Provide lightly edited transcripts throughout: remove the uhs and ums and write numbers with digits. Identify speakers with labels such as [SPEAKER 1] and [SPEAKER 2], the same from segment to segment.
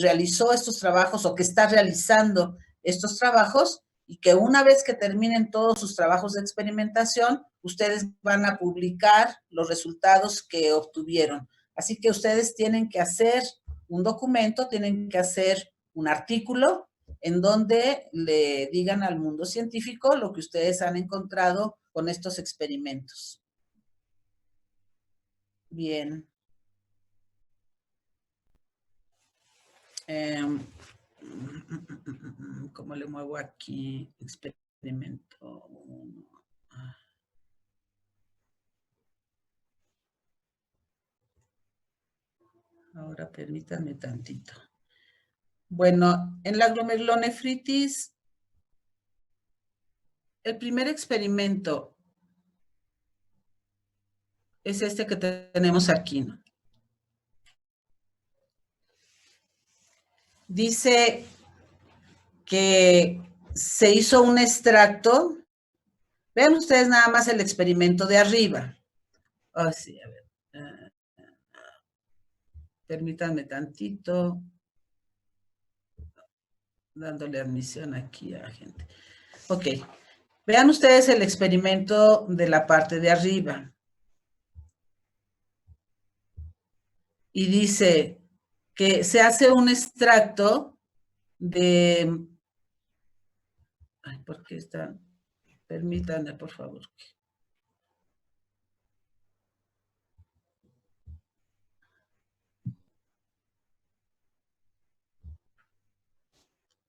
[SPEAKER 1] realizó estos trabajos o que está realizando estos trabajos, y que una vez que terminen todos sus trabajos de experimentación, ustedes van a publicar los resultados que obtuvieron. Así que ustedes tienen que hacer un documento, tienen que hacer un artículo en donde le digan al mundo científico lo que ustedes han encontrado con estos experimentos. Bien. ¿Cómo le muevo aquí? Experimento 1. Ahora permítanme tantito. Bueno, en la glomerulonefritis, el primer experimento es este que tenemos aquí, ¿no? Dice que se hizo un extracto. Vean ustedes nada más el experimento de arriba. Oh, sí, a ver. Permítanme tantito. Dándole admisión aquí a la gente. Ok. Vean ustedes el experimento de la parte de arriba. Y dice que se hace un extracto de... Ay, ¿por qué está? Permítanme, por favor.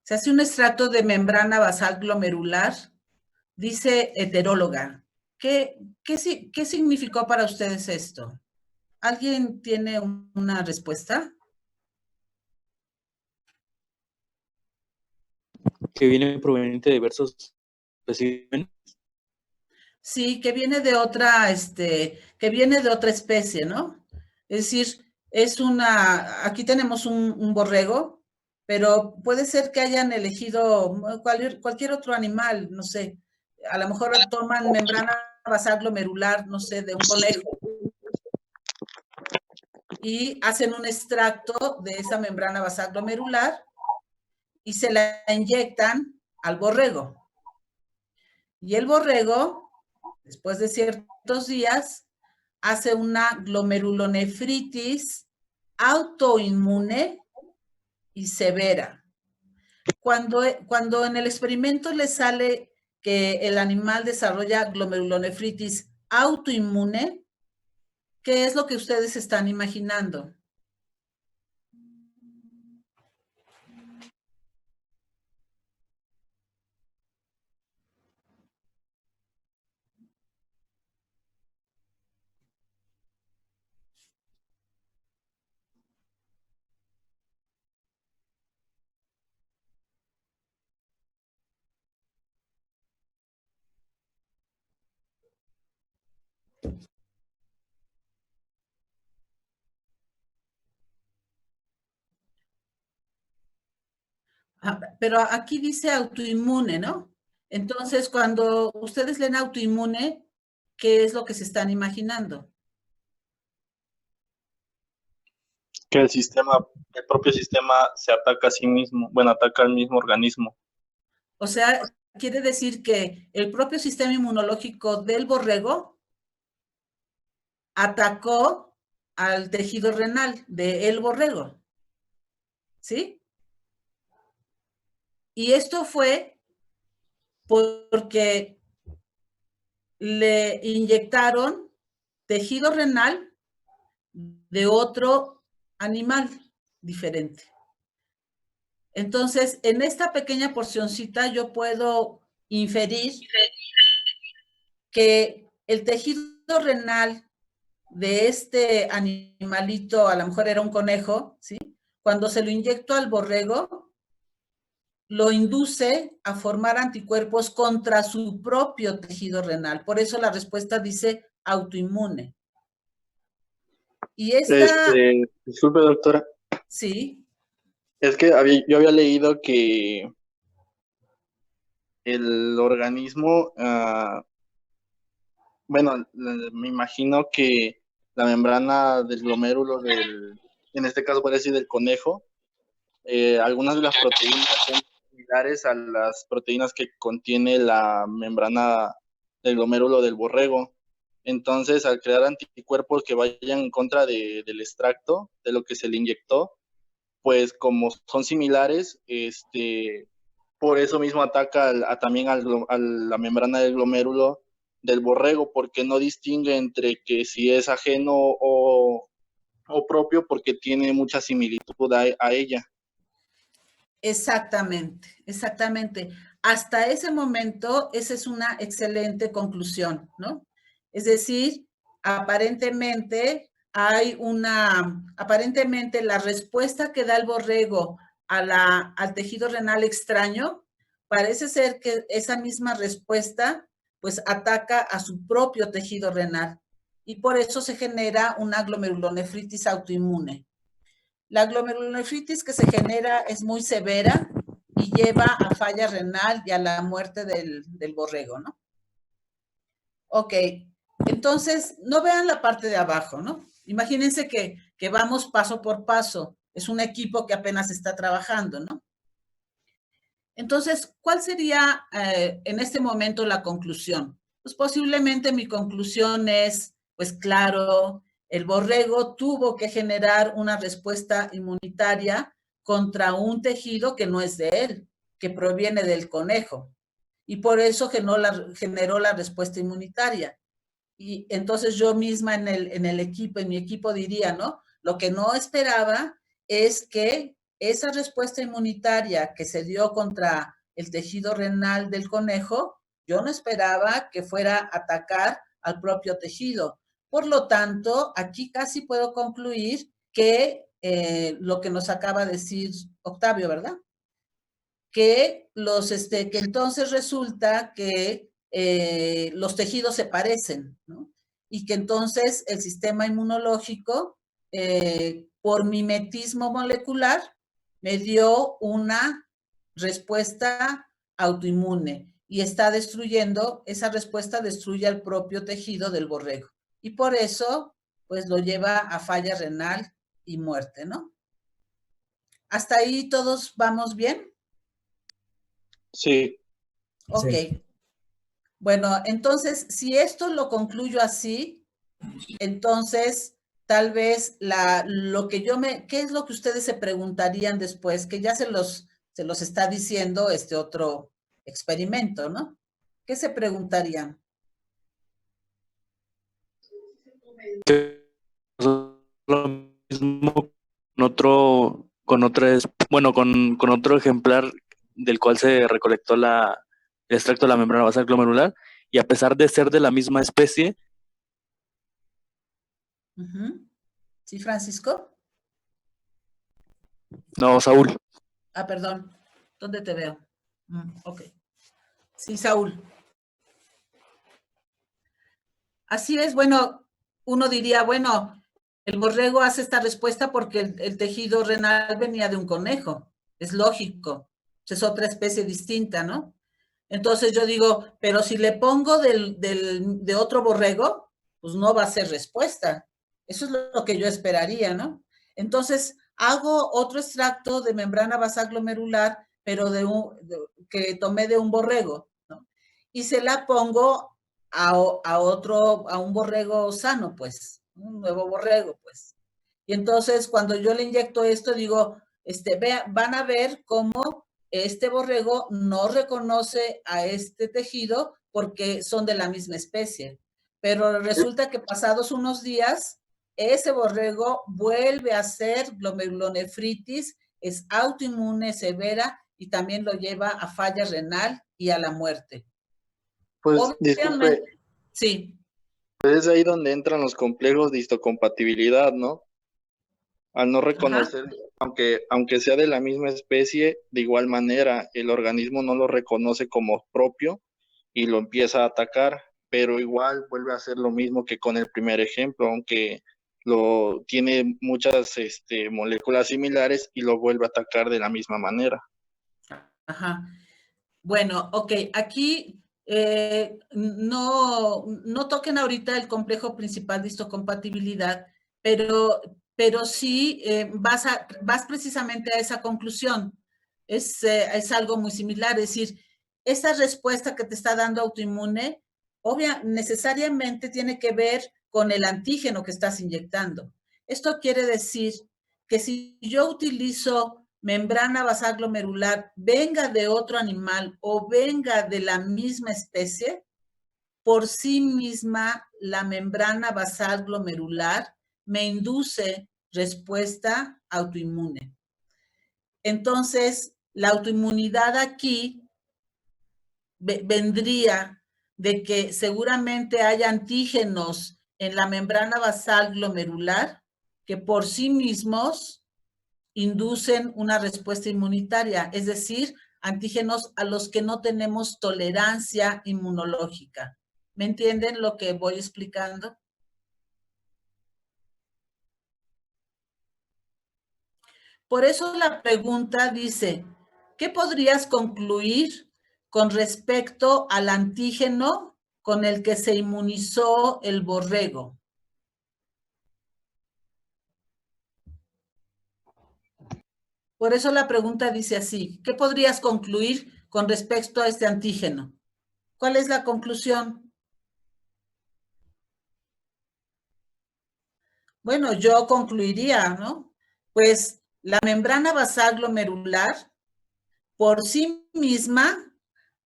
[SPEAKER 1] Se hace un extracto de membrana basal glomerular, dice heteróloga. ¿Qué significó para ustedes esto? ¿Alguien tiene una respuesta?
[SPEAKER 2] Que viene proveniente de diversos especímenes.
[SPEAKER 1] Sí, que viene de otra, especie, ¿no? Es decir, aquí tenemos un borrego, pero puede ser que hayan elegido cualquier otro animal, no sé. A lo mejor toman membrana basal glomerular, no sé, de un conejo, y hacen un extracto de esa membrana basal glomerular y se la inyectan al borrego. Y el borrego, después de ciertos días, hace una glomerulonefritis autoinmune y severa. Cuando en el experimento le sale que el animal desarrolla glomerulonefritis autoinmune, ¿qué es lo que ustedes están imaginando? Pero aquí dice autoinmune, ¿no? Entonces, cuando ustedes leen autoinmune, ¿qué es lo que se están imaginando?
[SPEAKER 3] Que el propio sistema se ataca a sí mismo, ataca al mismo organismo.
[SPEAKER 1] O sea, quiere decir que el propio sistema inmunológico del borrego atacó al tejido renal del borrego, ¿sí? Y esto fue porque le inyectaron tejido renal de otro animal diferente. Entonces, en esta pequeña porcioncita yo puedo inferir que el tejido renal de este animalito, a lo mejor era un conejo, ¿sí? Cuando se lo inyectó al borrego, lo induce a formar anticuerpos contra su propio tejido renal. Por eso la respuesta dice autoinmune. Y esta...
[SPEAKER 3] Disculpe, doctora.
[SPEAKER 1] Sí.
[SPEAKER 3] Es que yo había leído que el organismo, me imagino que la membrana del glomérulo en este caso parece del conejo, algunas de las proteínas son similares a las proteínas que contiene la membrana del glomérulo del borrego. Entonces, al crear anticuerpos que vayan en contra del extracto, de lo que se le inyectó, pues como son similares, por eso mismo ataca también a la membrana del glomérulo del borrego, porque no distingue entre que si es ajeno o propio, porque tiene mucha similitud a ella.
[SPEAKER 1] Exactamente, exactamente. Hasta ese momento, esa es una excelente conclusión, ¿no? Es decir, aparentemente aparentemente la respuesta que da el borrego al tejido renal extraño, parece ser que esa misma respuesta, pues ataca a su propio tejido renal y por eso se genera una glomerulonefritis autoinmune. La glomerulonefritis que se genera es muy severa y lleva a falla renal y a la muerte del borrego, ¿no? Ok, entonces no vean la parte de abajo, ¿no? Imagínense que vamos paso por paso. Es un equipo que apenas está trabajando, ¿no? Entonces, ¿cuál sería en este momento la conclusión? Pues posiblemente mi conclusión es, pues claro, el borrego tuvo que generar una respuesta inmunitaria contra un tejido que no es de él, que proviene del conejo. Y por eso generó la respuesta inmunitaria. Y entonces yo misma en mi equipo diría, ¿no? Lo que no esperaba es que esa respuesta inmunitaria que se dio contra el tejido renal del conejo, yo no esperaba que fuera a atacar al propio tejido. Por lo tanto, aquí casi puedo concluir que lo que nos acaba de decir Octavio, ¿verdad? Que entonces resulta que los tejidos se parecen, ¿no? Y que entonces el sistema inmunológico, por mimetismo molecular, me dio una respuesta autoinmune y está destruyendo, esa respuesta destruye al propio tejido del borrego. Y por eso, pues lo lleva a falla renal y muerte, ¿no? ¿Hasta ahí todos vamos bien?
[SPEAKER 3] Sí.
[SPEAKER 1] Ok. Sí. Bueno, entonces, si esto lo concluyo así, entonces tal vez ¿qué es lo que ustedes se preguntarían después? Que ya se los está diciendo este otro experimento, ¿no? ¿Qué se preguntarían?
[SPEAKER 2] Lo mismo con otro ejemplar del cual se recolectó el extracto de la membrana basal glomerular, y a pesar de ser de la misma especie.
[SPEAKER 1] ¿Sí, Francisco?
[SPEAKER 2] No, Saúl.
[SPEAKER 1] Ah, perdón. ¿Dónde te veo? Ok. Sí, Saúl. Así es, bueno, uno diría, bueno, el borrego hace esta respuesta porque el tejido renal venía de un conejo, es lógico, es otra especie distinta, ¿no? Entonces yo digo, pero si le pongo de otro borrego, pues no va a ser respuesta. Eso es lo que yo esperaría, ¿no? Entonces hago otro extracto de membrana basal glomerular, pero que tomé de un borrego, ¿no? Y se la pongo a un borrego sano, pues, un nuevo borrego, pues. Y entonces cuando yo le inyecto esto, digo, van a ver cómo este borrego no reconoce a este tejido porque son de la misma especie. Pero resulta que pasados unos días, ese borrego vuelve a ser glomerulonefritis, es autoinmune severa y también lo lleva a falla renal y a la muerte.
[SPEAKER 3] Pues disculpe,
[SPEAKER 1] sí.
[SPEAKER 3] Pues es ahí donde entran los complejos de histocompatibilidad, ¿no? Al no reconocer, aunque sea de la misma especie, de igual manera el organismo no lo reconoce como propio y lo empieza a atacar, pero igual vuelve a hacer lo mismo que con el primer ejemplo, aunque tiene muchas moléculas similares y lo vuelve a atacar de la misma manera.
[SPEAKER 1] Ajá. Bueno, ok, aquí no toquen ahorita el complejo principal de histocompatibilidad, pero pero sí vas precisamente a esa conclusión. Es algo muy similar, es decir, esa respuesta que te está dando autoinmune, necesariamente tiene que ver con el antígeno que estás inyectando. Esto quiere decir que si yo utilizo membrana basal glomerular, venga de otro animal o venga de la misma especie, por sí misma la membrana basal glomerular me induce respuesta autoinmune. Entonces, la autoinmunidad aquí vendría de que seguramente hay antígenos en la membrana basal glomerular que por sí mismos inducen una respuesta inmunitaria, es decir, antígenos a los que no tenemos tolerancia inmunológica. ¿Me entienden lo que voy explicando? Por eso la pregunta dice, ¿qué podrías concluir con respecto al antígeno con el que se inmunizó el borrego? Por eso la pregunta dice así, ¿qué podrías concluir con respecto a este antígeno? ¿Cuál es la conclusión? Bueno, yo concluiría, ¿no? Pues la membrana basal glomerular, por sí misma,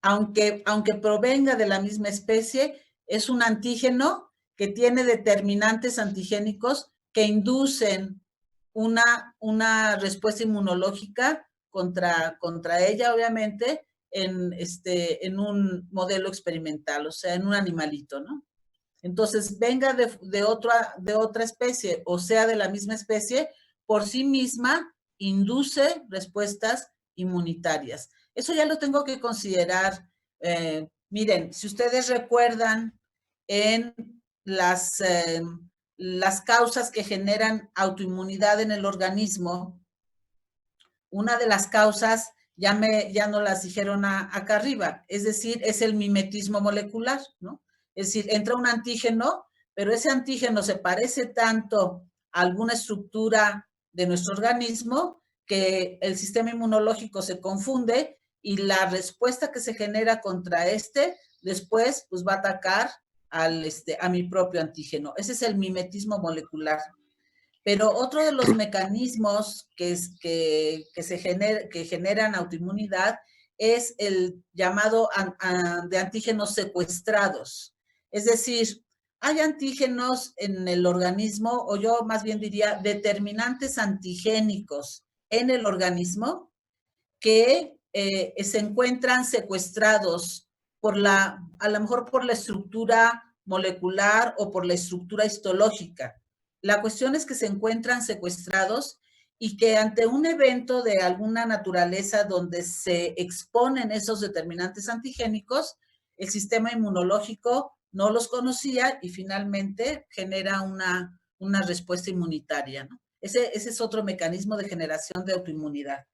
[SPEAKER 1] aunque provenga de la misma especie, es un antígeno que tiene determinantes antigénicos que inducen una respuesta inmunológica contra ella, obviamente, en un modelo experimental, o sea, en un animalito, ¿no? Entonces, venga de otra especie o sea de la misma especie, por sí misma induce respuestas inmunitarias. Eso ya lo tengo que considerar. Miren, si ustedes recuerdan en las causas que generan autoinmunidad en el organismo, una de las causas ya no las dijeron acá arriba, es decir, es el mimetismo molecular, ¿no? Es decir, entra un antígeno, pero ese antígeno se parece tanto a alguna estructura de nuestro organismo que el sistema inmunológico se confunde y la respuesta que se genera contra después pues va a atacar a mi propio antígeno. Ese es el mimetismo molecular. Pero otro de los mecanismos que generan autoinmunidad es el llamado de antígenos secuestrados. Es decir, hay antígenos en el organismo, o yo más bien diría determinantes antigénicos en el organismo que se encuentran secuestrados a lo mejor por la estructura molecular o por la estructura histológica. La cuestión es que se encuentran secuestrados y que ante un evento de alguna naturaleza donde se exponen esos determinantes antigénicos, el sistema inmunológico no los conocía y finalmente genera una respuesta inmunitaria, ¿no? Ese es otro mecanismo de generación de autoinmunidad.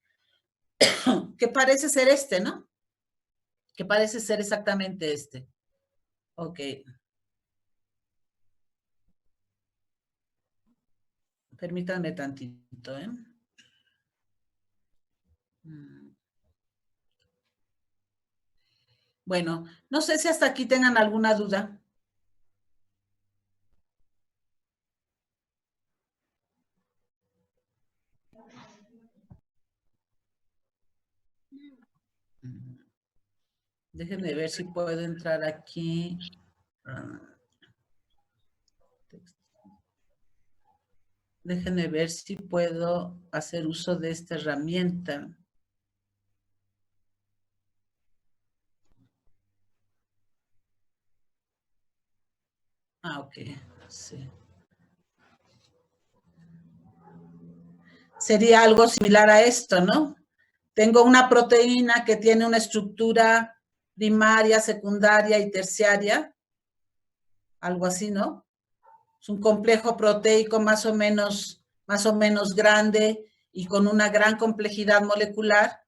[SPEAKER 1] Que parece ser ¿no? Que parece ser exactamente este. Ok. Permítanme tantito, ¿eh? Bueno, no sé si hasta aquí tengan alguna duda. Déjenme ver si puedo entrar aquí. Déjenme ver si puedo hacer uso de esta herramienta. Ah, ok, sí. Sería algo similar a esto, ¿no? Tengo una proteína que tiene una estructura primaria, secundaria y terciaria. Algo así, ¿no? Es un complejo proteico más o menos grande y con una gran complejidad molecular.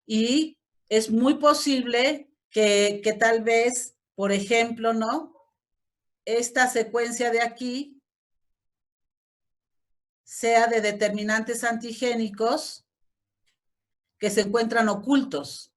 [SPEAKER 1] Y es muy posible que tal vez, por ejemplo, ¿no? Esta secuencia de aquí sea de determinantes antigénicos que se encuentran ocultos.